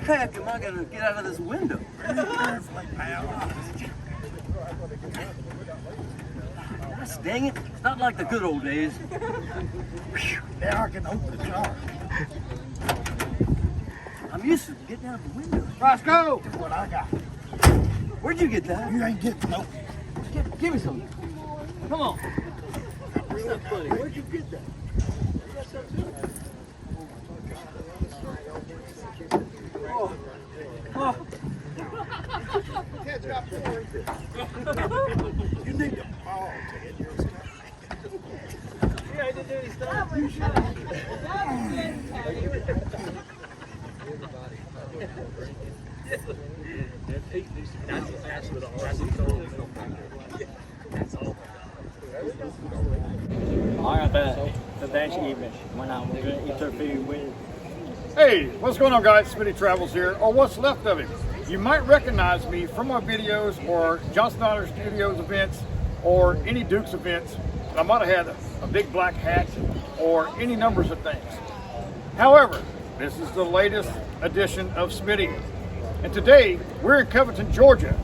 heck am I going to get out of this window? Gosh, dang it. It's not like the good old days. Now I can open the car. I'm used to getting out of the window. Roscoe! That's what I got. Where'd you get that? You ain't getting no. Give me some. Come on. What's that, buddy? Where'd you get that? Oh. Oh. You need to fall, Ted. You're a Yeah, I didn't do any stuff. You should. Alright, the next evening when I'm going to interview with. Hey, what's going on, guys? Smitty Travels here, or what's left of him. You might recognize me from my videos or Johnson Honor Studios events or any Dukes events. I might have had a big black hat or any numbers of things. However, this is the latest edition of Smitty. And today, we're in Covington, Georgia,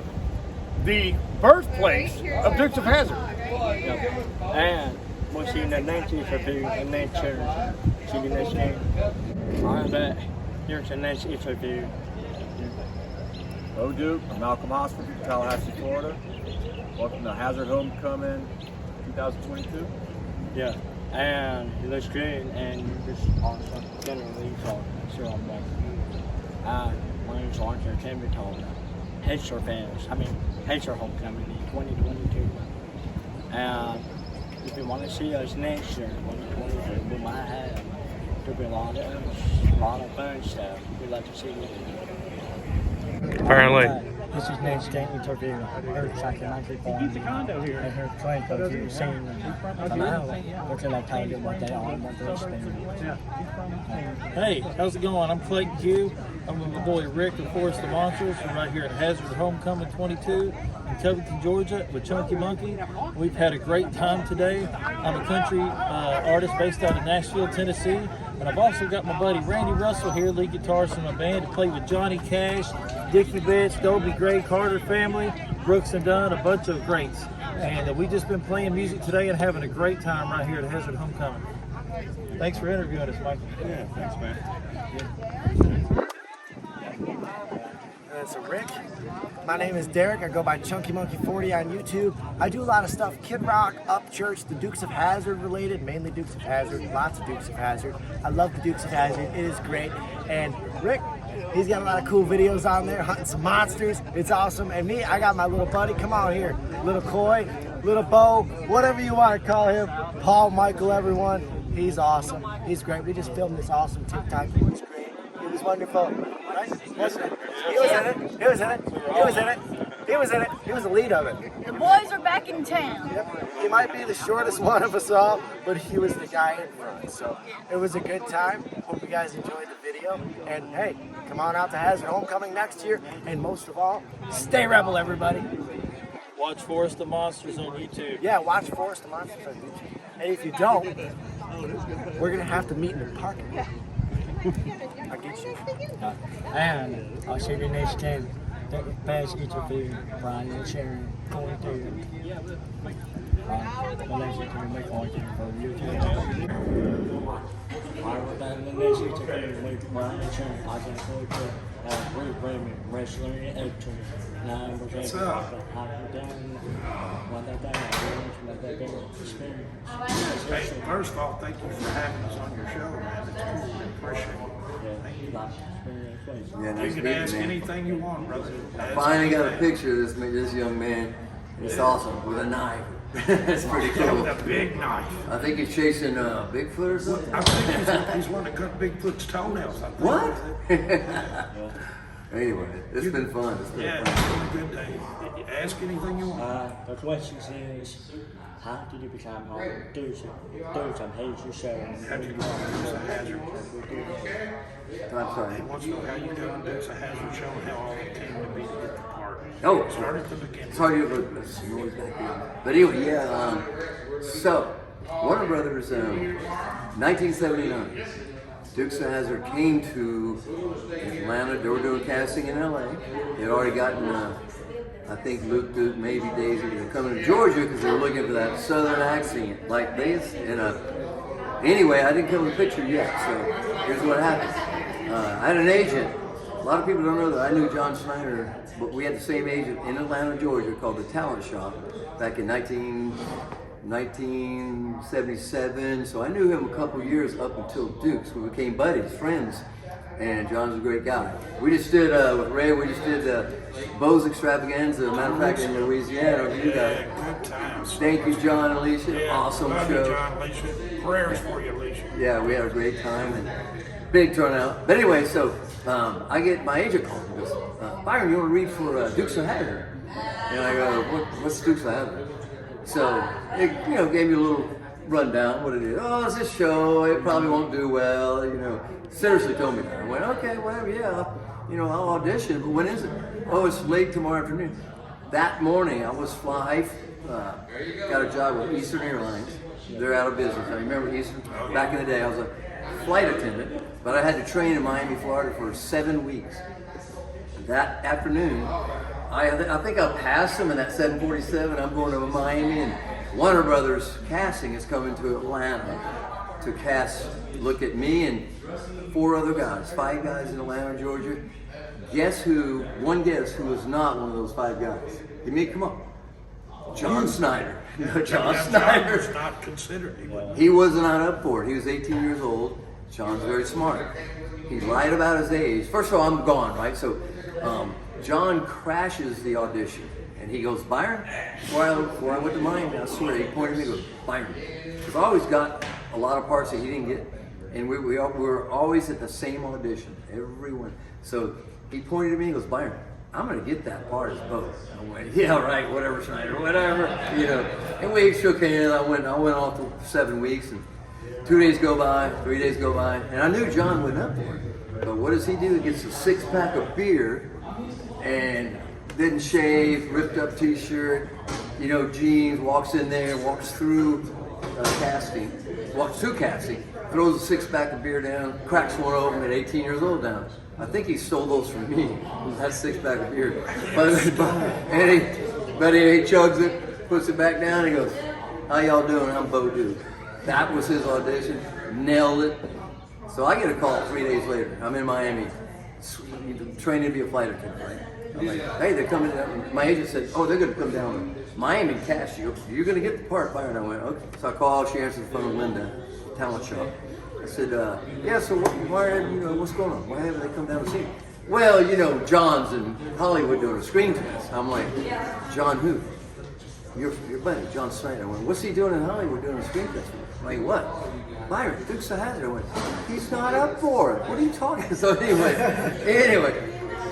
the birthplace of Dukes of Hazzard. And we'll see the next interview and next church. See you next game. Alright, here's the next interview. Hello, Duke. I'm Malcolm Osford from Tallahassee, Florida. Welcome to Hazzard Homecoming 2022. Yeah, and you look good and you're just awesome. Generally talking, so I'm like, my name's Archer Timmy talking. Hazzard fans, Hazzard Homecoming in 2022. And if you want to see us next year, 2022, we might have. There'll be a lot of fun stuff. We'd like to see you. Apparently. This is next game interview. Heard Chucky Monkey Farm. I heard Clint go through the scene. Looking like telling you what they are and what they're spending. Hey, how's it going? I'm Clayton Q. I'm with my boy Rick of Forest the Monsters. We're right here at Hazzard Homecoming 22 in Covington, Georgia with Chunky Monkey. We've had a great time today. I'm a country artist based out of Nashville, Tennessee. And I've also got my buddy Randy Russell here, lead guitarist in my band, to play with Johnny Cash, Dickie Betts, Dobie Gray, Carter Family, Brooks and Dunn, a bunch of greats. And we've just been playing music today and having a great time right here at Hazzard Homecoming. Thanks for interviewing us, Mike. Yeah, thanks, man. So Rick, my name is Derek. I go by Chunky Monkey 40 on YouTube. I do a lot of stuff, Kid Rock, Up Church, the Dukes of Hazzard related, mainly Dukes of Hazzard, lots of Dukes of Hazzard. I love the Dukes of Hazzard, it is great. And Rick, he's got a lot of cool videos on there, hunting some monsters, it's awesome. And me, I got my little buddy, come on here, little Coy, little Bo, whatever you want to call him, Paul, Michael, everyone. He's awesome, he's great. We just filmed this awesome TikTok, it was great. It was wonderful, right? Wasn't it? He was in it. He was in it. He was in it. He was in it. He was the lead of it. The boys are back in town. Yep. He might be the shortest one of us all, but he was the guy in front. So it was a good time. Hope you guys enjoyed the video. And hey, come on out to Hazzard Homecoming next year. And most of all, stay rebel, everybody. Watch Forest the Monsters on YouTube. Yeah, watch Forest the Monsters on YouTube. And if you don't, we're going to have to meet in the parking lot. I'll get you. And I'll see you next game. The best interview, Brian and Sharon, going through. The next interview, make all for YouTube. Alright, the next interview with Brian and Sharon, I can go to Great Raymond, wrestler and actor. Now we're going to talk about how to done what they've done, what they've been experienced. Hey, first of all, thank you for having us on your show, man. It's cool. We appreciate it. Yeah, nice You can meeting ask you, man. anything you want, brother. I finally got a picture of this young man. It's awesome, with a knife. It's pretty cool. With a big knife. I think he's chasing Bigfoot or something. I think he's one that cut Bigfoot's toenails. I think. What? Anyway, it's been fun. It's been Yeah, fun. it's been a good day. Ask anything you want. The question is, how did you become home? Do some Hazzard show. How'd you go on Dukes of Hazzard? I'm sorry. He wants to know how you got on Dukes of Hazzard show and how all it came to be to get the part. Oh, Start at the beginning. sorry, there's noise back here. But anyway, so Warner Brothers, 1979. Dukes of Hazzard came to Atlanta. They were doing casting in LA. They had already gotten, I think Luke Duke, maybe Daisy, they were coming to Georgia because they were looking for that southern accent like this. And anyway, I didn't come in the picture yet, so here's what happened. I had an agent. A lot of people don't know that I knew John Snyder, but we had the same agent in Atlanta, Georgia, called the Talent Shop back in 1977. So I knew him a couple years up until Dukes. We became buddies, friends, and John's a great guy. We just did, with Ray, we just did Beau's Extravaganza, matter of fact, in Louisiana. You got it. Good times. Thank you, John and Alicia. Yeah, awesome love show. You, John, Alicia. Prayers for you, Alicia. Yeah, we had a great time and big turnout. But anyway, so I get my agent called and goes, Byron, you want to read for Dukes of Hazzard? And I go, what's Dukes of Hazzard? So it, gave me a little rundown what it is. Oh, it's a show. It probably won't do well. Seriously told me that. I went, okay, whatever. Yeah, I'll audition. But when is it? Oh, it's late tomorrow afternoon. That morning, I was got a job with Eastern Airlines. They're out of business. I remember Eastern. Back in the day, I was a flight attendant, but I had to train in Miami, Florida for 7 weeks. That afternoon, I think I passed them in that 747. I'm going to Miami, and Warner Brothers Casting is coming to Atlanta to look at me and 4 other guys, 5 guys in Atlanta, Georgia. One guess who was not one of those 5 guys. Give me, come on. John Snyder. John Snyder. Was not considered. He was not up for it. He was 18 years old. John's very smart. He lied about his age. First of all, I'm gone, right? So John crashes the audition. And he goes, Byron, before I went to Miami, I swear, he pointed at me and goes, Byron. Because I always got a lot of parts that he didn't get. And we were always at the same audition, everyone. So he pointed at me and goes, Byron, I'm going to get that part as Beau. I went, yeah, right, whatever, Snyder, whatever. And we shook hands. I went off for 7 weeks, and 2 days go by, 3 days go by, and I knew John went up for it. But what does he do? He gets a 6-pack of beer and didn't shave, ripped up t-shirt, jeans, walks in there, walks through casting, throws a 6-pack of beer down, cracks one open at 18 years old down. I think he stole those from me. That 6-pack of beer. But he chugs it, puts it back down, and he goes, how y'all doing? I'm Beau Duke. That was his audition. Nailed it. So I get a call 3 days later. I'm in Miami, training to be a flight attendant, right? I'm like, hey, they're coming down. My agent said, oh, they're going to come down to Miami and cast you. You're going to get the part, Byron. I went, okay. So I called. She answered the phone, Linda, Talent Shop. I said, yeah, so what's going on? Why haven't they come down to see me? Well, John's in Hollywood doing a screen test. I'm like, John who? Your buddy, John Snyder. I went, what's he doing in Hollywood doing a screen test? I'm like, what? Byron, Dukes of Hazzard. I went, he's not up for it. What are you talking about? So anyway,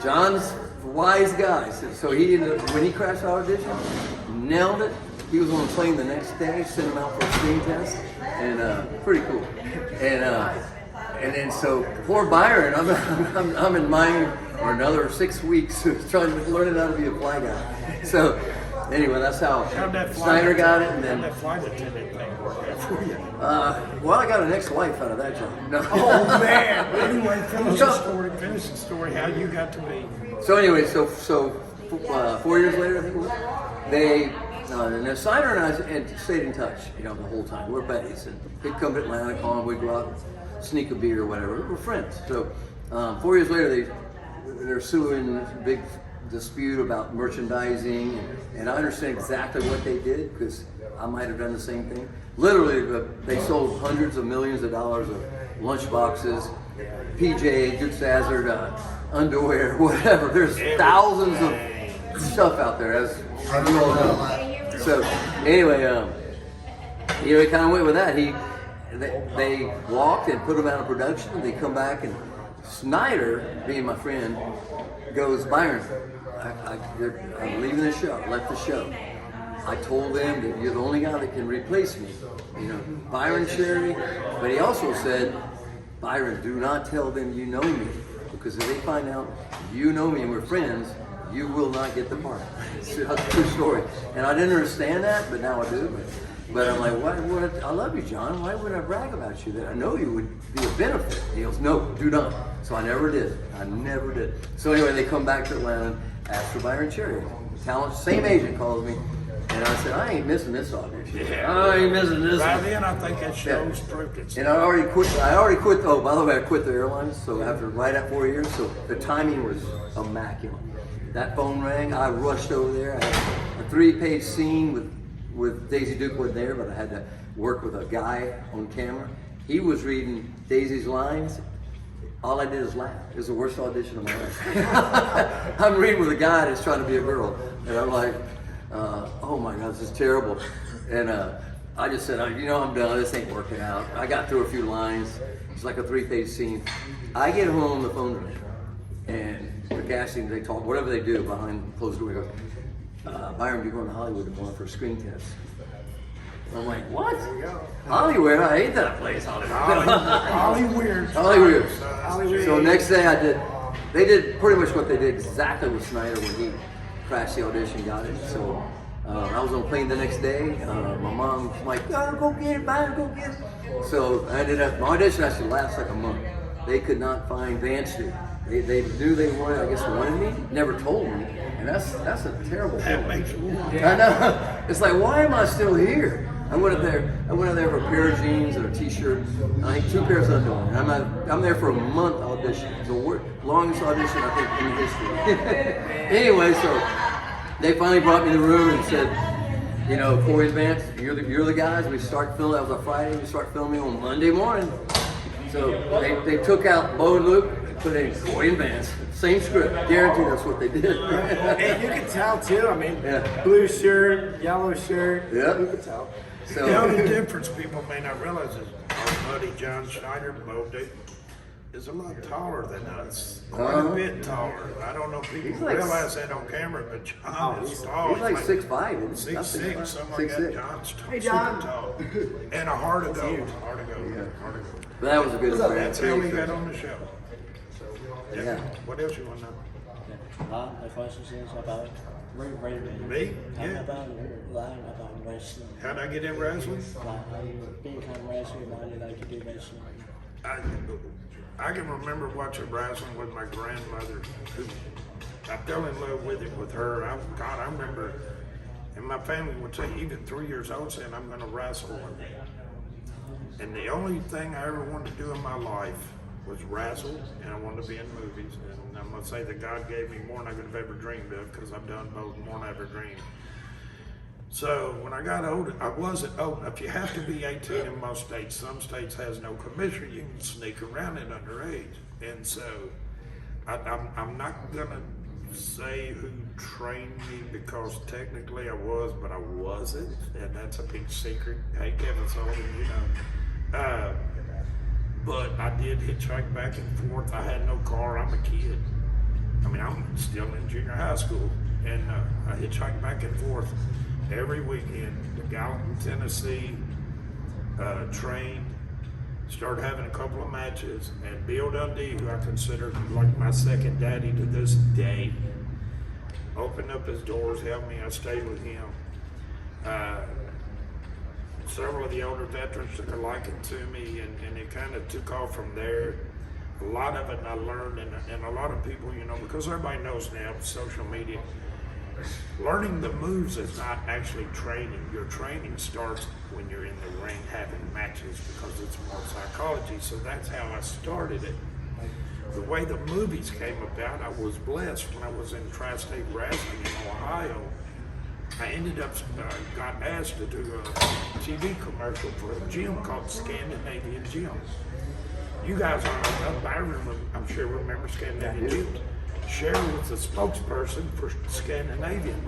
John's a wise guy. So when he crashed the audition, nailed it. He was on a plane the next day, sent him out for a screen test, and pretty cool. And then so poor Byron, I'm in Miami for another 6 weeks learning how to be a fly guy. So anyway, that's how Snyder got it. And then that flight attendant thing work out for you? Well, I got an ex-wife out of that job. No. Oh man! Anyway, finish the story. How you got to be? So anyway, so 4 years later, I think it was. And then Snyder and I stayed in touch, the whole time. We're buddies, and he'd come to Atlanta, call him, we'd go out, sneak a beer or whatever. We're friends. So 4 years later, they're suing this big dispute about merchandising, and I understand exactly what they did because I might have done the same thing. Literally, they sold hundreds of millions of dollars of lunch boxes, PJ, Dukes of Hazzard, underwear, whatever. There's thousands of stuff out there, as you all know. So anyway, he kind of went with that. They walked and put him out of production. They come back, and Snyder, being my friend, goes, Byron, I'm leaving the show. I left the show. I told them that you're the only guy that can replace me. Byron Cherry. But he also said, Byron, do not tell them you know me, because if they find out you know me and we're friends, you will not get the part. That's a true story. And I didn't understand that, but now I do. But I'm like, what? I love you, John. Why would I brag about you? That I know you would be a benefit. He goes, no, do not. So I never did. So anyway, they come back to Atlanta and ask for Byron Cherry. Talent, same agent calls me. And I said, I ain't missing this audition. I ain't missing this Right one. then, I think it shows through. And I already quit. Oh, by the way, I quit the airlines. So right at 4 years, so the timing was immaculate. That phone rang. I rushed over there. I had a 3-page scene with Daisy Duke wasn't there, but I had to work with a guy on camera. He was reading Daisy's lines. All I did is laugh. It was the worst audition of my life. I'm reading with a guy that's trying to be a girl, and I'm like, oh my God, this is terrible. And I just said, I'm done. This ain't working out. I got through a few lines. It's like a 3-page scene. I get home, the phone rings, and the casting, they talk, whatever they do behind closed door, goes, Byron, you're going to Hollywood tomorrow for a screen test. I'm like, what? Hollywood? I hate that place, Hollywood. Hollywood. So next day they did pretty much what they did exactly with Snyder when he crashed the audition, got it. So I was on a plane the next day. My mom was like, go get it, Byron, go get it. So I ended up, my audition actually lasted like a month. They could not find Vance Street. They knew they wanted me, never told me. And that's a terrible thing. That makes you want. I know. It's like, why am I still here? I went up there for a pair of jeans and a t-shirt. I think 2 pairs of underwear. I'm there for a month audition. It's the longest audition I think in history. Anyway, so they finally brought me in the room and said, Corey and Vance, you're the guys. We start filming. That was a Friday. We start filming on Monday morning. So they took out Bo and Luke, put in Corey and Vance. Same script. Guaranteed that's what they did. And you can tell too. I mean, Yeah. blue shirt, yellow shirt. Yeah. You can tell. So The only difference people may not realize is our buddy John Schneider, Bo Duke, is a lot taller than us. Quite a bit taller. I don't know if people He's like realize that on camera, but John is tall. he's like 6'5", isn't he? 6'6", something like that. 6'6". John's Hey, John. super tall. And a heart of gold. Heart of gold. Yeah. Heart of gold. But that was a good experience. That's how we got on the show. Yeah. What else you want to know? The question is about wrestling. Me? Yeah. About wrestling. How'd I get in wrestling? Being kind of wrestling, why did I like to do wrestling? I can remember watching wrestling with my grandmother. I fell in love with it with her. I remember, and my family would say, even 3 years old, saying, I'm going to wrestle one day. And the only thing I ever wanted to do in my life was wrestle, and I wanted to be in movies. And I'm going to say that God gave me more than I could have ever dreamed of, because I've done both more than I ever dreamed. So when I got older, I wasn't old enough. You have to be 18 in most states. Some states has no commissioner. You can sneak around at underage. And so I'm not going to say who trained me, because technically I was, but I wasn't. And that's a big secret. Hey, Kevin Sullivan, but I did hitchhike back and forth. I had no car. I'm a kid. I mean, I'm still in junior high school. And I hitchhiked back and forth every weekend to Gallatin, Tennessee, trained, started having a couple of matches, and Bill Dundee, who I consider like my second daddy to this day, opened up his doors, helped me. I stayed with him. Several of the older veterans took a liking to me, and it kind of took off from there. A lot of it I learned, and a lot of people, because everybody knows now, social media, learning the moves is not actually training. Your training starts when you're in the ring having matches, because it's more psychology. So that's how I started it. The way the movies came about, I was blessed. When I was in Tri-State Wrestling in Ohio, I ended up, got asked to do a TV commercial for a gym called Scandinavian Gym. You guys I'm sure remember Scandinavian Gym. Sherry was the spokesperson for Scandinavian.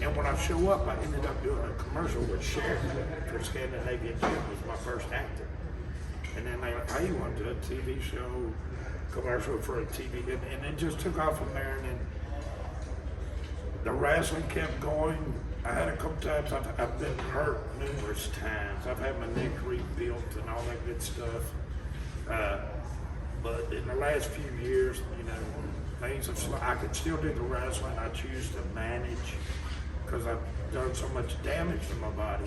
And when I show up, I ended up doing a commercial with Sherry for Scandinavian Gym. It was my first acting. And then they were like, how you want to do a TV show, commercial for a TV? And it just took off from there. And then the wrestling kept going. I had a couple times, I've been hurt numerous times. I've had my neck rebuilt and all that good stuff. But in the last few years, things have slowed. I can still do the wrestling. I choose to manage, because I've done so much damage to my body.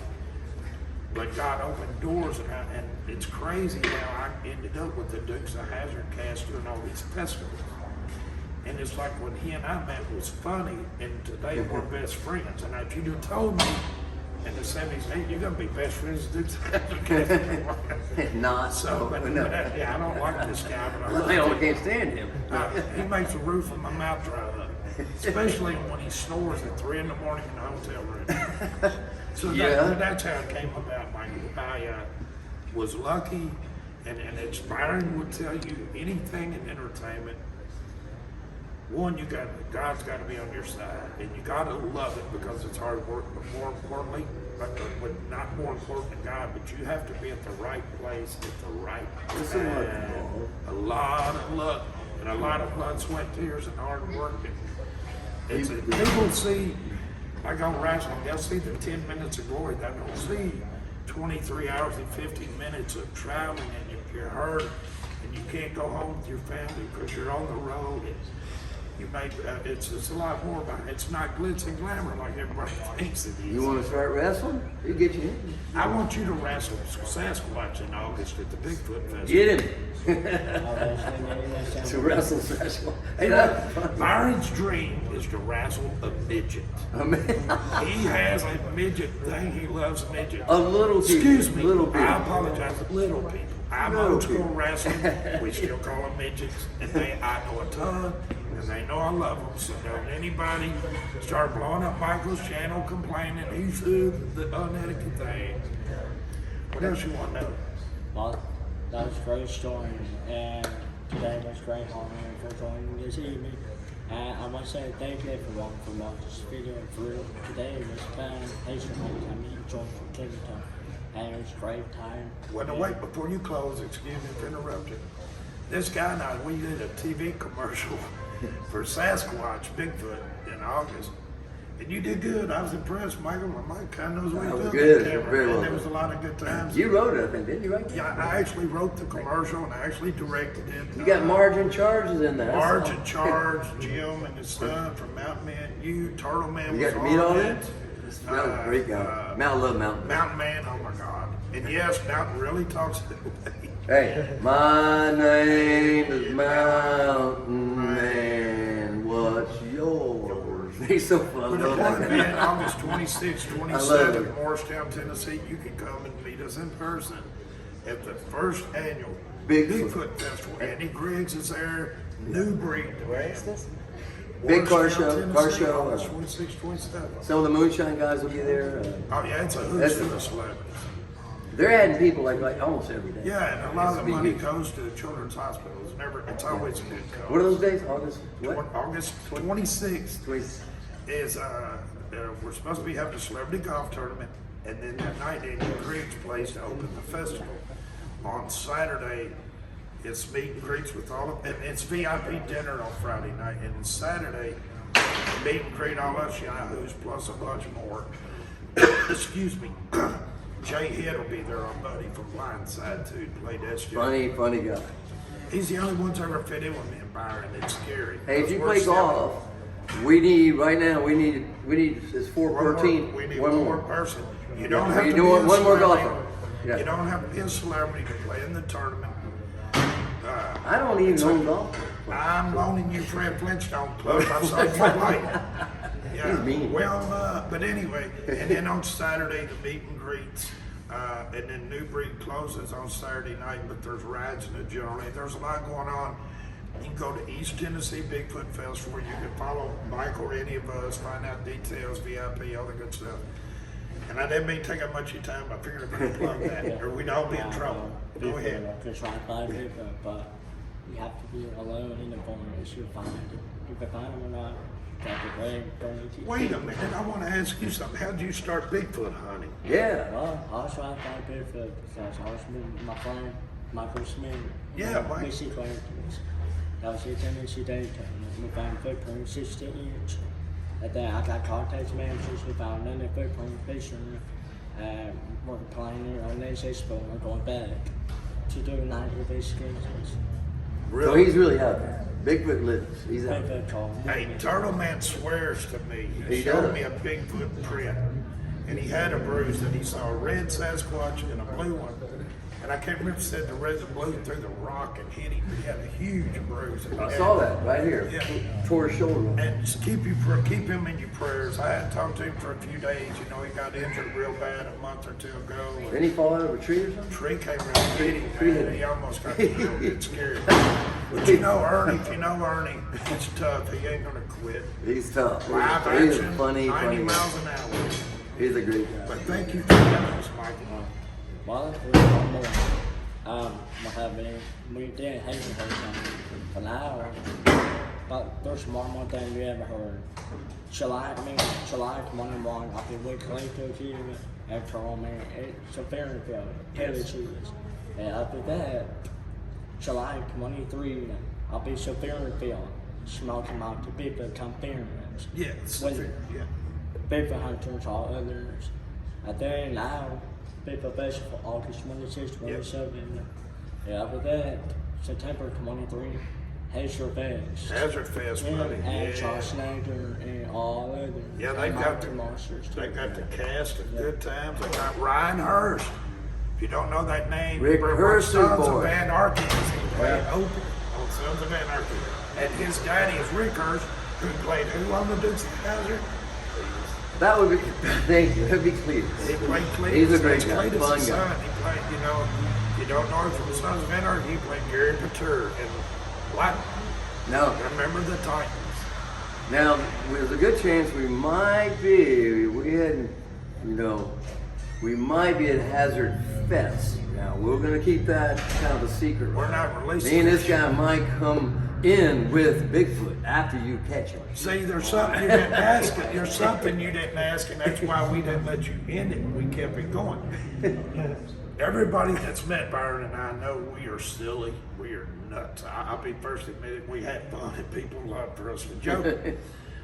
but God opened doors, and it's crazy how I ended up with the Dukes of Hazzard cast doing all these festivals. And it's like when he and I met was funny, and today we're best friends. And if you'd have told me in the 70s, hey, you're gonna be best friends with Dukes of Hazzard. Not So, but, yeah, I don't like this guy, but I can't stand him. he makes the roof of my mouth dry up, especially when he snores at 3 in the morning in the hotel room. So that's how it came about. I was lucky, and it's Byron would tell you anything in entertainment. One, God's got to be on your side, and you got to love it because it's hard work. But more importantly, but not more important than God, but you have to be at the right place at the right time. A lot of luck and a lot of blood, sweat, tears, and hard work. And people see, like on wrestling, they'll see the 10 minutes of glory. They don't see 23 hours and 15 minutes of traveling, and if you're hurt and you can't go home with your family because you're on the road. It's a lot more about it. It's not glitz and glamour like everybody thinks it is. You want to start wrestling? He'll get you in. I want you to wrestle Sasquatch in August at the Bigfoot Festival. Get him. To wrestle Sasquatch. Hey, that's fun. Byron's dream is to wrestle a midget. He has a midget thing. He loves midgets. A little people. Excuse me. Little people. I apologize. Little people. I'm old school wrestling. We still call them midgets, and I know a ton. And they know I love them, so don't anybody start blowing up Michael's channel complaining he's the unetiquette thing. What else you want to know? Well, that was a great story, and today was great honor for joining this evening. And I want to say thank you everyone for watching this video through. Today was fun, patient, I mean, joined from Kingdom, and it was a great time. Well, no, wait, before you close, excuse me for interrupting. This guy and I, we did a TV commercial for Sasquatch, Bigfoot, in August. And you did good. I was impressed, Michael. Mike kind of knows what he's doing. Good. Very well. There was a lot of good times. You wrote it, I think, didn't you? Right? Yeah, I actually wrote the commercial and I actually directed it. You got Margin Charges in there. Marge in Charge, Jim and his son from Mountain Man. Turtle Man. You was got to meet all on that? it. That was a great guy. I love Mountain Man. Mountain Man, oh my God. And yes, Mountain really talks that way. Hey, my name is Mountain Man. What's yours? He's so fun. We're going to be in August 26, 27 in Morristown, Tennessee. You can come and meet us in person at the first annual Bigfoot Festival. Andy Griggs is there. New Breed. Where is this? Big car show. Tennessee, Car show. August 26, 27. Some of the Moonshine guys will be there. Oh yeah, it's a who's for the celebrities. They're adding people like almost every day. Yeah, and a lot of the money goes to the children's hospitals. It's always a good cause. What are those days? August what? August 26th 26th. is we're supposed to be having a celebrity golf tournament, and then that night Andy Griggs plays to open the festival. On Saturday, it's meet and greets with all of, and it's VIP dinner on Friday night, and Saturday, meet and greet all us yahoos plus a bunch more. Excuse me. Jay Head will be there, our buddy from Blindside too, to play that shit. Funny guy. He's the only one that's ever fit in with me and Byron. It's scary. Hey, if you play golf, we need it's 4 per team. We need one one more more person. You don't have to you be do a one more celebrity. golfer. Yeah. You don't have to be a celebrity to play in the tournament. I don't even own golf. I'm loaning you Fred Flintstone Club. I saw you play. Yeah. He's mean. Well, but anyway, and then on Saturday the meet and greets, and then New Breed closes on Saturday night. But there's rides in the general. There's a lot going on. You can go to East Tennessee Bigfoot Festival. You can follow Mike or any of us, find out details, VIP, all the good stuff. And I didn't mean to take up much of your time. I figured I'd better plug that, or we'd all be in trouble. Go ahead. Just right by Bigfoot, but you have to be alone in the forest. You'll find it. You can find them or not. Wait a minute, I want to ask you something. How did you start Bigfoot hunting? Yeah. Well, I was trying to find Bigfoot because I was with my friend, Michael Smith. Yeah, Mike. We see characters. That was his Tennessee daytime. We found footprints 16 inch. At that, I got contacts managers. We found another footprint fishing. We're planning on this expo. We're going back to do 90 investigations. Really? So he's really out there. Bigfoot lives. He's out there. Bigfoot called. Hey, Turtle Man swears to me. He He showed does. me a Bigfoot print. and he had a bruise, and he saw a red Sasquatch and a blue one. And I can't remember if it said the red and blue through the rock and hit him, but he had a huge bruise. I saw that right here. Yeah. Tore his shoulder. And just keep him in your prayers. I hadn't talked to him for a few days. You know, he got injured real bad a month or two ago. Didn't he fall out of a tree or something? Tree came around and hit him, man. He almost got killed. It's scary. But you know Ernie, if you know Ernie, it's tough. He ain't gonna quit. He's tough. Live He's action, funny. 90 miles an hour. He's a great guy. But thank you for having us, Michael. Well, there's one more. What happened? We did Hazen for now. But there's one more thing you ever heard. July 21, I'll be weekly to you after all, man. It's a very good. Very serious. And after that, July 23, I'll be severe field. Smoking out the Bigfoot conference. Yes. Yeah. Bigfoot hunters, all others. And then now, Bigfoot Festival, August 26, 27. Yeah, after that, September 23, Hazzard Fest. Hazzard Fest, buddy. And Charles Snyder and all others. Yeah, they got the cast of Good Times. They got Ryan Hurst. If you don't know that name, Rick Hurst, Sons of boy. Van Arky. He played Open on Sons of Van Arky. And his daddy is Rick Hurst, who played who on the Dukes of Hazzard? That would be, thank you, that'd be clear. He played Cletus. He's a great guy, Cletus' fun son. guy. He played, you know, you don't know him from the Sons of Van Arky. He played Gary Pater and what? No. Remember the Titans. Now, there's a good chance we might be, we might be at Hazzard Fest. Now, we're going to keep that kind of a secret. We're not releasing Me and this guy might come in with Bigfoot after you catch him. See, there's something you didn't ask. There's something you didn't ask, and that's why we didn't let you end it. We kept it going. Everybody that's met Byron and I know we are silly. We are nuts. I'll be first to admit it. We had fun, and people loved for us to joke.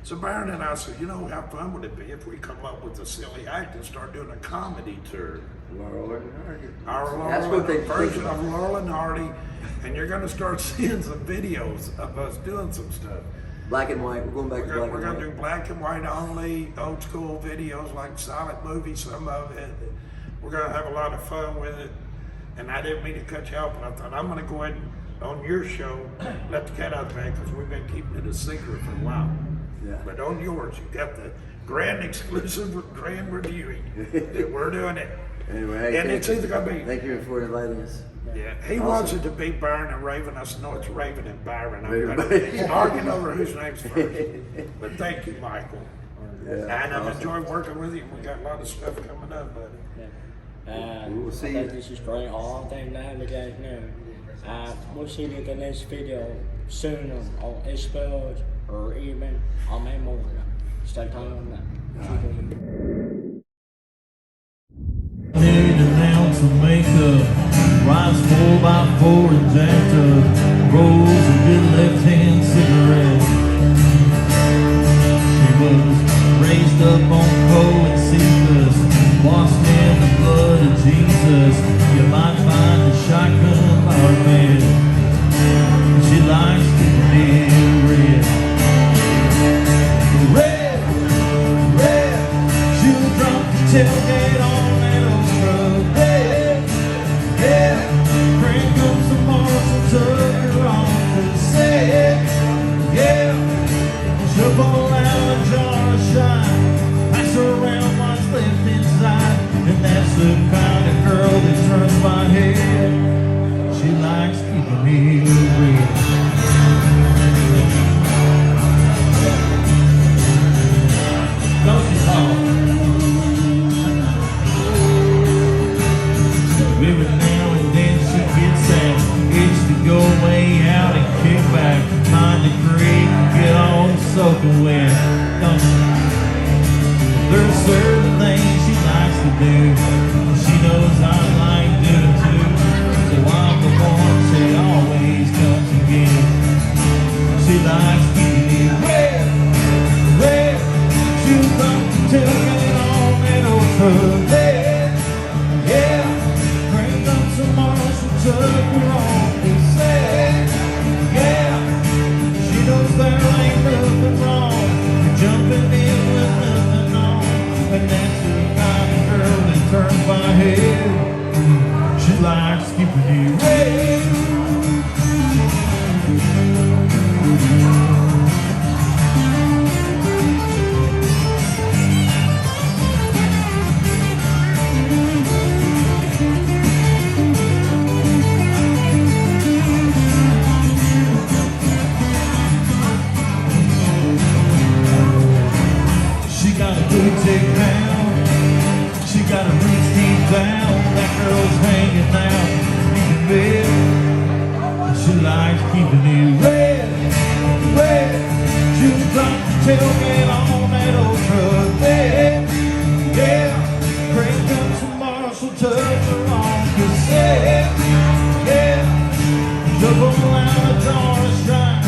So Byron and I said, you know, how fun would it be if we come up with a silly act and start doing a comedy tour? Laurel and Hardy. That's what they version of Laurel and Hardy, and you're going to start seeing some videos of us doing some stuff. Black and white. We're going back to black and white. We're going to do black and white only, old school videos like silent movies, some of it. We're going to have a lot of fun with it. And I didn't mean to cut you off, but I thought I'm going to go ahead and, on your show, let the cat out of the bag, because we've been keeping it a secret for a while. Yeah. But on yours, you got the grand exclusive, grand reviewing that we're doing it. Anyway, hey, and it's either going to be. Thank you for inviting us. Yeah, he wants it to be Byron and Raven. I said, no, it's Raven and Byron. Raven. He's arguing over whose name's first. But thank you, Michael. Yeah, and I've enjoyed working with you. We got a lot of stuff coming up, buddy. We'll see I you. think this is great. All things that you guys know. We'll see you in the next video soon on Xbox or even on Memorial. Stay tuned. Need an ounce of makeup, rise 4x4 and jacked up, rolls a good left-hand cigarette. She was raised up on coal and Cephas, washed in the blood of Jesus. You might find a shotgun by her bed. She likes to be red. Red, red, she'll drop the tailgate on that old truck. Yeah, yeah, crank up some more, so tuck her on to say, yeah, she'll pull out a jar of shine, pass her around what's left inside, and that's the kind of girl that turns my head. She likes keeping me red. Every now and then she gets that itch to go way out and kick back behind the creek, get all soaking wet. There's certain things she likes to do, she knows I like doing too. So I'm the one she always comes to get. She likes keeping me red, red. She'll come to tailgate on that old truck. Yeah, crank up some more, so tuck her on to say, yeah, she knows there ain't nothing wrong, you're jumping in with nothing on, and that's the kind take down. She got her roots deep down. That girl's hanging out in the bed. She likes keeping it red, red. She'll drop the tailgate on that old truck bed. Yeah, crank up some Marshall tugs her on cassette. Yeah, double out the door is dry.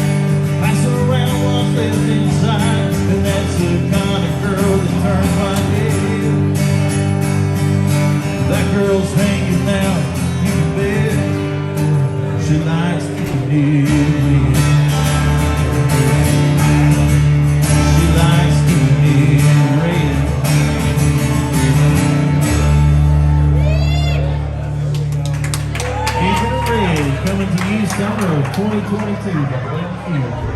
Pass around what's left inside. And that's the kind of girl that turns my head. That girl's hanging out in the bed. She likes to live. She likes to live red. Keeping it red, coming to you summer of 2022 by Bigfoot.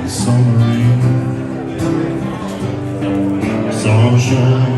Summer rain, sunshine.